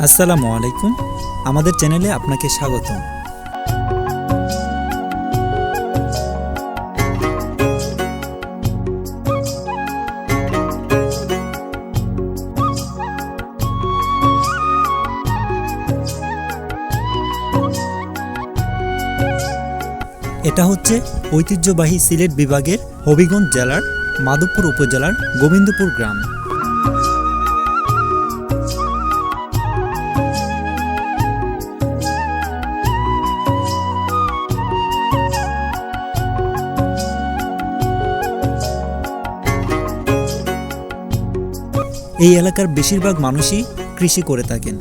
আসসালামু আলাইকুম, আমাদের চ্যানেলে আপনাকে স্বাগতম। এটা হচ্ছে ঐতিহ্যবাহী সিলেট বিভাগের হবিগঞ্জ জেলার মাধবপুর উপজেলার গোবিন্দপুর গ্রাম। এই এলাকার বেশিরভাগ মানুষই কৃষি করে থাকেন।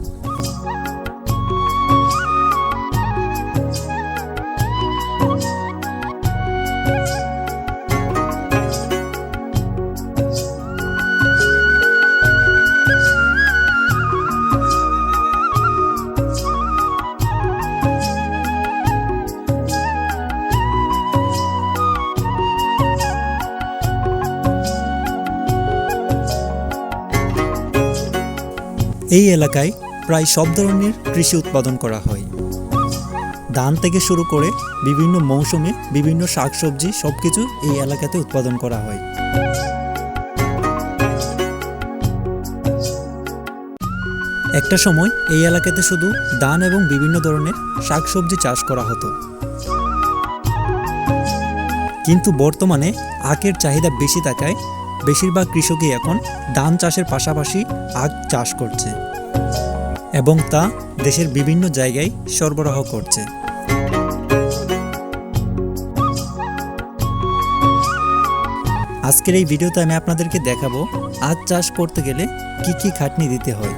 এই এলাকায় প্রায় সব ধরনের কৃষি উৎপাদন করা হয়। ধান থেকে শুরু করে বিভিন্ন মৌসুমে বিভিন্ন শাকসবজি সবকিছু এই এলাকাতে উৎপাদন করা হয়। একটা সময় এই এলাকাতে শুধু ধান এবং বিভিন্ন ধরনের শাকসবজি চাষ করা হতো, কিন্তু বর্তমানে আখের চাহিদা বেশি থাকায় বেশিরভাগ কৃষকই এখন ধান চাষের পাশাপাশি আখ চাষ করছে এবং তা দেশের বিভিন্ন জায়গায় সরবরাহ করছে। আজকের এই ভিডিওতে আমি আপনাদেরকে দেখাবো আখ চাষ করতে গেলে কি কি খাটনি দিতে হয়।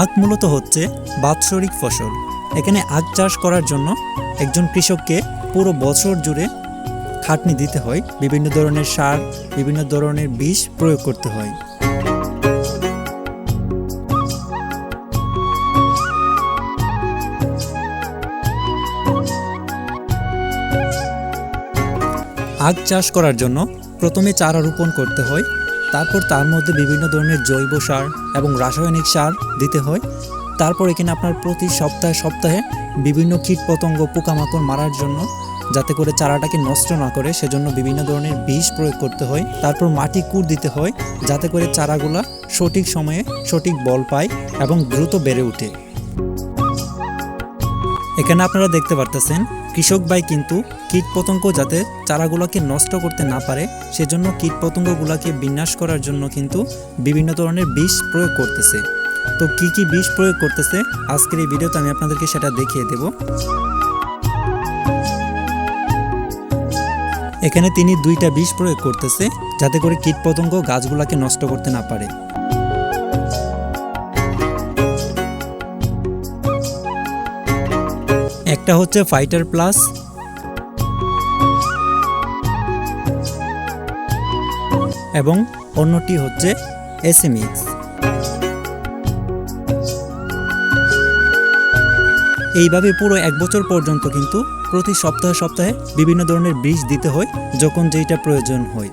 আখ মূলত হচ্ছে বাৎসরিক ফসল। এখানে আখ চাষ করার জন্য একজন কৃষককে পুরো বছর জুড়ে খাটনি দিতে হয়, বিভিন্ন ধরনের সার, বিভিন্ন ধরনের বিষ প্রয়োগ করতে হয়। আখ চাষ করার জন্য প্রথমে চারা রোপণ করতে হয়, তারপর তার মধ্যে বিভিন্ন ধরনের জৈব সার এবং রাসায়নিক সার দিতে হয়। তারপর এখানে আপনার প্রতি সপ্তাহে বিভিন্ন কীটপতঙ্গ পোকামাকড় মারার জন্য, যাতে করে চারাটাকে নষ্ট না করে, সেজন্য বিভিন্ন ধরনের বিষ প্রয়োগ করতে হয়। তারপর মাটি কুড় দিতে হয়, যাতে করে চারাগুলা সঠিক সময়ে সঠিক বল পায় এবং দ্রুত বেড়ে ওঠে। এখানে আপনারা দেখতে পারতেছেন কৃষক ভাই কিন্তু কীটপতঙ্গ যাতে চারাগুলোকে নষ্ট করতে না পারে সেজন্য কীটপতঙ্গগুলোকে বিনাশ করার জন্য কিন্তু বিভিন্ন ধরনের বিষ প্রয়োগ করতেছে। তো কি কি বিষ প্রয়োগ করতেছে আজকের এই ভিডিওতে আমি আপনাদেরকে সেটা দেখিয়ে দেব। এখানে তিনি 2টা বিষ প্রয়োগ করতেছে যাতে করে কীটপতঙ্গ গাছগুলোকে নষ্ট করতে না পারে। একটা হচ্ছে ফাইটার প্লাস এবং অন্যটি হচ্ছে এসএমএক্স। এইভাবে পুরো 1 বছর পর্যন্ত কিন্তু প্রতি সপ্তাহে বিভিন্ন ধরনের বীজ দিতে হয় যখন যেটা প্রয়োজন হয়।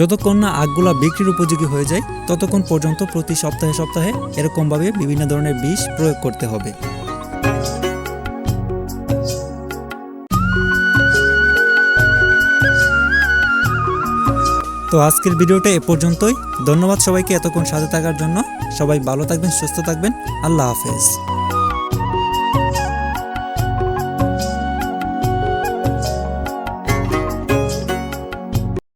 যতক্ষণ না আখগুলা বিক্রির উপযোগী হয়ে যায় ততক্ষণ পর্যন্ত প্রতি সপ্তাহে এরকমভাবে বিভিন্ন ধরনের বিষ প্রয়োগ করতে হবে। তো আজকের ভিডিওটা এ পর্যন্তই। ধন্যবাদ সবাইকে এতক্ষণ সাথে থাকার জন্য। সবাই ভালো থাকবেন, সুস্থ থাকবেন। আল্লাহ হাফেজ।